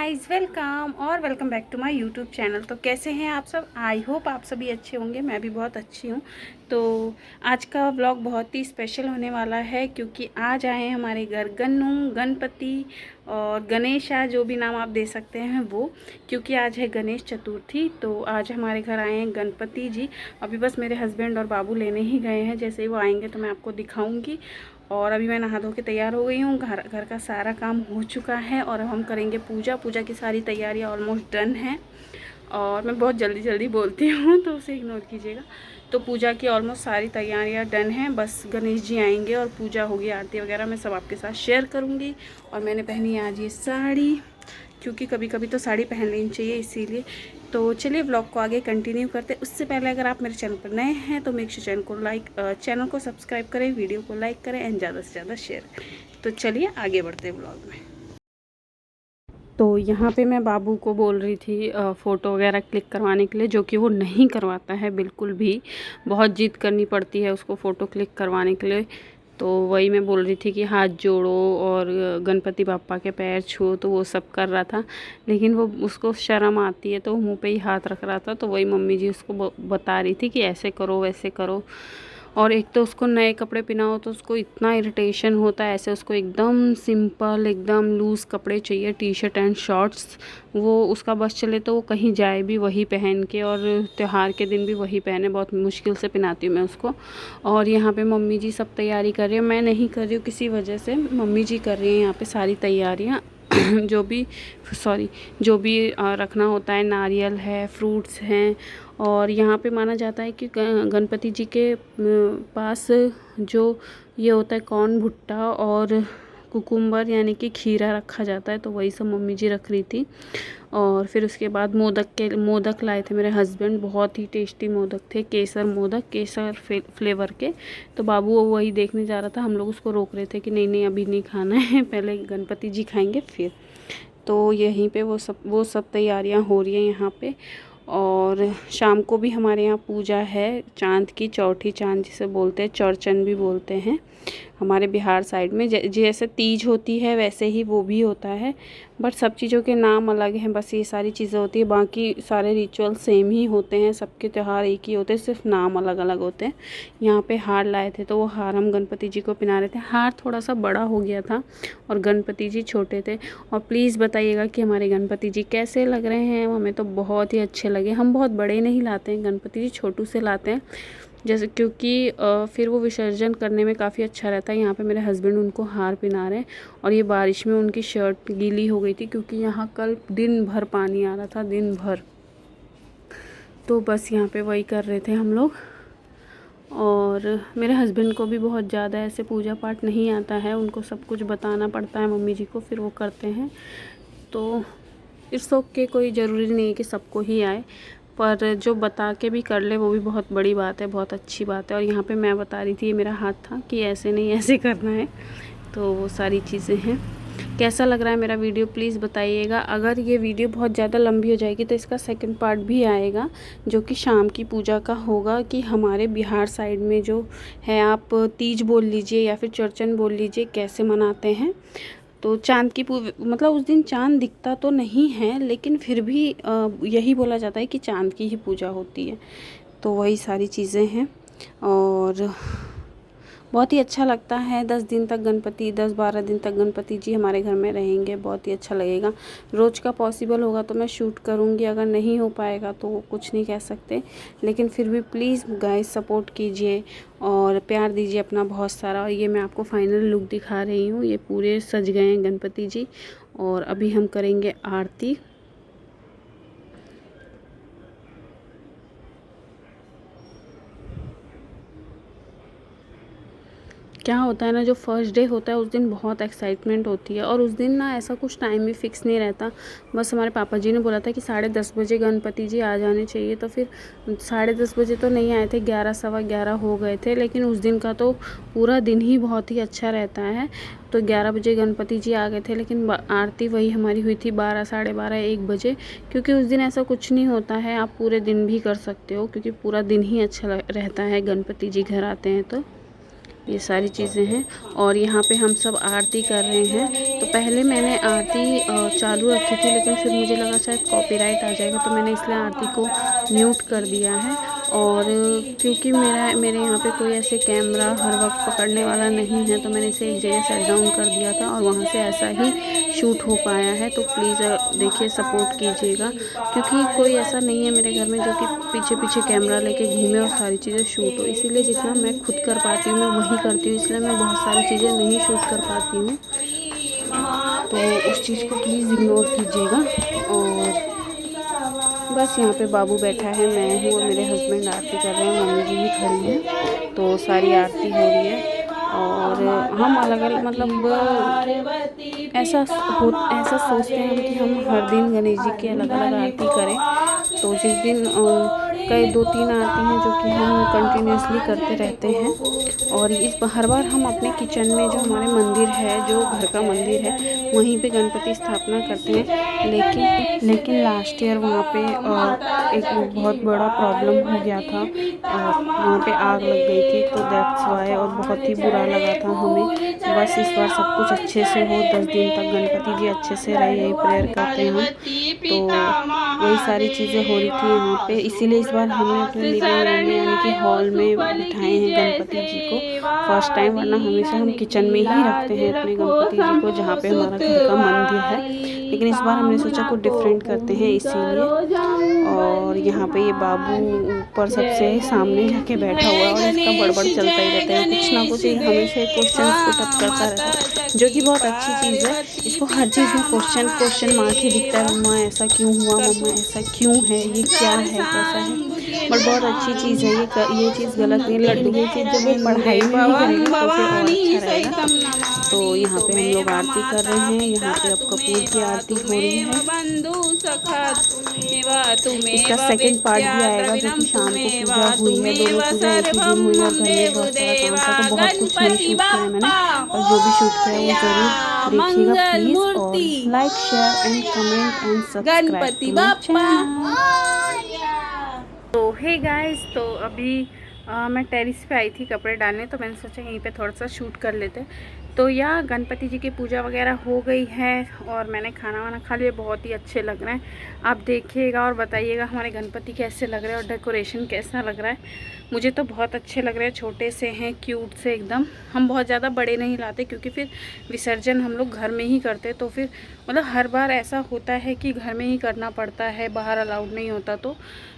Guys, welcome और welcome back to my YouTube channel. तो कैसे हैं आप सब? आई होप आप सभी अच्छे होंगे। मैं भी बहुत अच्छी हूँ। तो आज का व्लॉग बहुत ही स्पेशल होने वाला है क्योंकि आज आए हैं हमारे घर गन्नू, गणपति और गणेशा, जो भी नाम आप दे सकते हैं वो, क्योंकि आज है गणेश चतुर्थी। तो आज हमारे घर आए हैं गणपति जी। अभी बस मेरे हस्बैंड और बाबू लेने ही गए हैं। जैसे ही वो आएंगे तो मैं आपको दिखाऊंगी। और अभी मैं नहा धो के तैयार हो गई हूँ। घर का सारा काम हो चुका है और अब हम करेंगे पूजा। पूजा की सारी तैयारियाँ ऑलमोस्ट डन हैं और मैं बहुत जल्दी जल्दी बोलती हूँ तो उसे इग्नोर कीजिएगा। तो पूजा की ऑलमोस्ट सारी तैयारियाँ डन हैं, बस गणेश जी आएंगे और पूजा होगी, आरती वगैरह मैं सब आपके साथ शेयर करूँगी। और मैंने पहनी है आज ये साड़ी, क्योंकि कभी कभी तो साड़ी पहन लेनी चाहिए, इसीलिए। तो चलिए व्लॉग को आगे कंटिन्यू करते। उससे पहले अगर आप मेरे चैनल पर नए हैं तो मेक श्योर चैनल को सब्सक्राइब करें, वीडियो को लाइक करें एंड ज़्यादा से ज़्यादा शेयर करें। तो चलिए आगे बढ़ते हैं व्लॉग में। तो यहाँ पे मैं बाबू को बोल रही थी फ़ोटो वगैरह क्लिक करवाने के लिए, जो कि वो नहीं करवाता है बिल्कुल भी। बहुत जिद करनी पड़ती है उसको फ़ोटो क्लिक करवाने के लिए। तो वही मैं बोल रही थी कि हाथ जोड़ो और गणपति बापा के पैर छुओ, तो वो सब कर रहा था। लेकिन वो उसको शर्म आती है तो मुंह पे ही हाथ रख रहा था। तो वही मम्मी जी उसको बता रही थी कि ऐसे करो वैसे करो। और एक तो उसको नए कपड़े पहनाओ तो उसको इतना इरिटेशन होता है। ऐसे उसको एकदम सिंपल, एकदम लूज़ कपड़े चाहिए, टी शर्ट एंड शॉर्ट्स। वो उसका बस चले तो वो कहीं जाए भी वही पहन के, और त्यौहार के दिन भी वही पहने। बहुत मुश्किल से पहनाती हूँ मैं उसको। और यहाँ पे मम्मी जी सब तैयारी कर रही है, मैं नहीं कर रही हूँ किसी वजह से। मम्मी जी कर रही हैं यहाँ पे सारी तैयारियाँ। जो भी रखना होता है, नारियल है, फ्रूट्स हैं। और यहाँ पे माना जाता है कि गणपति जी के पास जो ये होता है कॉर्न भुट्टा और कुकुम्बर यानी कि खीरा रखा जाता है। तो वही सब मम्मी जी रख रही थी। और फिर उसके बाद मोदक लाए थे मेरे हस्बैंड। बहुत ही टेस्टी मोदक थे, केसर मोदक, केसर फ्लेवर के। तो बाबू वही देखने जा रहा था। हम लोग उसको रोक रहे थे कि नहीं नहीं अभी नहीं खाना है, पहले गणपति जी खाएंगे फिर। तो यहीं पे वो सब तैयारियां हो रही हैं यहाँ पे। और शाम को भी हमारे यहाँ पूजा है, चांद की, चौठी चांद जिसे बोलते हैं, चौरचन भी बोलते हैं हमारे बिहार साइड में। जैसे तीज होती है वैसे ही वो भी होता है, बट सब चीज़ों के नाम अलग हैं। बस ये सारी चीज़ें होती है, बाकी सारे रिचुअल सेम ही होते हैं, सबके त्यौहार एक ही होते हैं, सिर्फ नाम अलग अलग होते हैं। यहाँ पे हार लाए थे तो वो हार हम गणपति जी को पहना रहे थे। हार थोड़ा सा बड़ा हो गया था और गणपति जी छोटे थे। और प्लीज़ बताइएगा कि हमारे गणपति जी कैसे लग रहे हैं। हमें तो बहुत ही अच्छे लगे। हम बहुत बड़े नहीं लाते हैं गणपति जी, छोटू से लाते हैं, जैसे क्योंकि फिर वो विसर्जन करने में काफ़ी अच्छा रहता है। यहाँ पे मेरे हस्बैंड उनको हार पहना रहे हैं। और ये बारिश में उनकी शर्ट गीली हो गई थी, क्योंकि यहाँ कल दिन भर पानी आ रहा था, दिन भर। तो बस यहाँ पे वही कर रहे थे हम लोग। और मेरे हस्बैंड को भी बहुत ज़्यादा ऐसे पूजा पाठ नहीं आता है, उनको सब कुछ बताना पड़ता है मम्मी जी को, फिर वो करते हैं। तो इट्स ओके, कोई ज़रूरी नहीं है कि सबको ही आए, पर जो बता के भी कर ले वो भी बहुत बड़ी बात है, बहुत अच्छी बात है। और यहाँ पे मैं बता रही थी, ये मेरा हाथ था कि ऐसे नहीं ऐसे करना है। तो वो सारी चीज़ें हैं। कैसा लग रहा है मेरा वीडियो प्लीज़ बताइएगा। अगर ये वीडियो बहुत ज़्यादा लंबी हो जाएगी तो इसका सेकंड पार्ट भी आएगा, जो कि शाम की पूजा का होगा। कि हमारे बिहार साइड में जो है, आप तीज बोल लीजिए या फिर चौरचन बोल लीजिए, कैसे मनाते हैं। तो चाँद की मतलब उस दिन चाँद दिखता तो नहीं है, लेकिन फिर भी यही बोला जाता है कि चाँद की ही पूजा होती है। तो वही सारी चीज़ें हैं। और बहुत ही अच्छा लगता है। 10 दिन तक गणपति, 10-12 दिन तक गणपति जी हमारे घर में रहेंगे, बहुत ही अच्छा लगेगा। रोज़ का पॉसिबल होगा तो मैं शूट करूँगी, अगर नहीं हो पाएगा तो कुछ नहीं कह सकते। लेकिन फिर भी प्लीज़ गाइस सपोर्ट कीजिए और प्यार दीजिए अपना बहुत सारा। और ये मैं आपको फाइनल लुक दिखा रही हूँ। ये पूरे सज गए हैं गणपति जी और अभी हम करेंगे आरती। क्या होता है ना, जो फर्स्ट डे होता है उस दिन बहुत एक्साइटमेंट होती है। और उस दिन ना ऐसा कुछ टाइम भी फिक्स नहीं रहता। बस हमारे पापा जी ने बोला था कि 10:30 बजे गणपति जी आ जाने चाहिए, तो फिर 10:30 बजे तो नहीं आए थे, 11, सवा 11 हो गए थे। लेकिन उस दिन का तो पूरा दिन ही बहुत ही अच्छा रहता है। तो 11 बजे गणपति जी आ गए थे, लेकिन आरती वही हमारी हुई थी 12, 12:30, 1 बजे। क्योंकि उस दिन ऐसा कुछ नहीं होता है, आप पूरे दिन भी कर सकते हो, क्योंकि पूरा दिन ही अच्छा रहता है गणपति जी घर आते हैं तो। ये सारी चीज़ें हैं। और यहाँ पे हम सब आरती कर रहे हैं। तो पहले मैंने आरती चालू रखी थी, लेकिन फिर मुझे लगा शायद कॉपीराइट आ जाएगा, तो मैंने इसलिए आरती को म्यूट कर दिया है। और क्योंकि मेरे यहाँ पे कोई ऐसे कैमरा हर वक्त पकड़ने वाला नहीं है, तो मैंने इसे एक जगह सेट डाउन कर दिया था और वहाँ से ऐसा ही शूट हो पाया है। तो प्लीज़ देखिए, सपोर्ट कीजिएगा, क्योंकि कोई ऐसा नहीं है मेरे घर में जो कि पीछे पीछे कैमरा लेके घूमे और सारी चीज़ें शूट हो। इसीलिए जितना मैं खुद कर पाती हूँ मैं वही करती हूँ, इसलिए मैं बहुत सारी चीज़ें नहीं शूट कर पाती हूँ। तो उस चीज़ को प्लीज़ इग्नोर कीजिएगा। और बस यहाँ पे बाबू बैठा है, मैं हूँ और मेरे हस्बैंड आरती कर रहे हैं, मम्मी जी भी खड़ी हैं, तो सारी आरती हो रही है। और हम अलग अलग मतलब ऐसा सोचते हैं कि हम हर दिन गणेश जी की अलग अलग आरती करें। तो जिस दिन कई 2-3 आरती हैं जो कि हम कंटिन्यूसली करते रहते हैं। और हर बार हम अपने किचन में जो हमारे मंदिर है, जो घर का मंदिर है, वहीं पे गणपति स्थापना करते हैं। लेकिन लास्ट ईयर वहाँ पे एक बहुत बड़ा प्रॉब्लम हो गया था, वहाँ पे आग लग गई थी, तो दैट्स वाई। और बहुत ही बुरा लगा था हमें। बस इस बार सब कुछ अच्छे से हो, 10 दिन तक गणपति जी अच्छे से रहे, यही प्रेयर करते हैं हम। तो वही सारी चीज़ें हो रही थी यहाँ पे, इसीलिए इस बार हमने अपने लिविंग रूम में यानी कि हॉल में बिठाए हैं गणपति जी को फर्स्ट टाइम। वरना हमेशा हम किचन में ही रखते हैं अपने गणपति जी को, जहाँ पे हमारा घर का मंदिर है। लेकिन इस बार हमने सोचा कुछ डिफरेंट करते हैं, इसीलिए। और यहाँ पे ये बाबू ऊपर सबसे सामने जाके बैठा हुआ है और इसका बड़बड़ चलता ही रहता है, कुछ ना कुछ हमेशा क्वेश्चन पुट अप करता रहता है, जो कि बहुत अच्छी चीज़ है। इसको हर चीज़ में क्वेश्चन मार्क ही दिखता है, मम्मा ऐसा क्यों हुआ, मम्मा ऐसा क्यों है, ये क्या है, कैसा है। बट बहुत अच्छी चीज़ है ये चीज़ गलत नहीं, लेकिन ये चीज़ जब वो पढ़ाई में भी करेगा तो फिर और अच्छा रहेगा। तो यहाँ पे हम लोग आरती कर रहे हैं। यहाँ पे अब कपूर की आरती हो रही है। इसका सेकंड पार्ट भी आएगा, जो कि शाम को पूजा हुई है, दोनों पूजा एक ही दिन हुई है और घर में बहुत सारा काम था, तो बहुत कुछ नहीं शूट किया है मैंने। और जो भी शूट किया है वो ज़रूर देखिएगा प्लीज़। और like, share and comment and subscribe to my channel. तो हे गाइस, तो अभी मैं टेरिस पे आई थी कपड़े डालने, तो मैंने सोचा यहीं पे थोड़ा सा शूट कर लेते। तो यहाँ गणपति जी की पूजा वगैरह हो गई है और मैंने खाना वाना खा लिया। बहुत ही अच्छे लग रहे हैं, आप देखिएगा और बताइएगा हमारे गणपति कैसे लग रहे हैं और डेकोरेशन कैसा लग रहा है। मुझे तो बहुत अच्छे लग रहे हैं, छोटे से हैं, क्यूट से एकदम। हम बहुत ज़्यादा बड़े नहीं लाते, क्योंकि फिर विसर्जन हम लोग घर में ही करते, तो फिर मतलब हर बार ऐसा होता है कि घर में ही करना पड़ता है, बाहर अलाउड नहीं होता।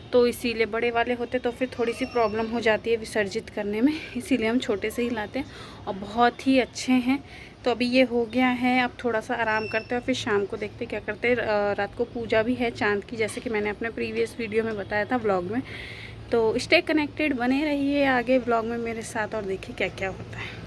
तो इसीलिए बड़े वाले होते तो फिर थोड़ी सी प्रॉब्लम हो जाती है विसर्जित करने में, इसीलिए हम छोटे से ही लाते हैं और बहुत ही अच्छे हैं। तो अभी ये हो गया है, अब थोड़ा सा आराम करते हैं और फिर शाम को देखते क्या करते हैं। रात को पूजा भी है चांद की, जैसे कि मैंने अपने प्रीवियस वीडियो में बताया था व्लॉग में। तो स्टे कनेक्टेड, बने रहिए आगे व्लॉग में मेरे साथ और देखिए क्या क्या होता है।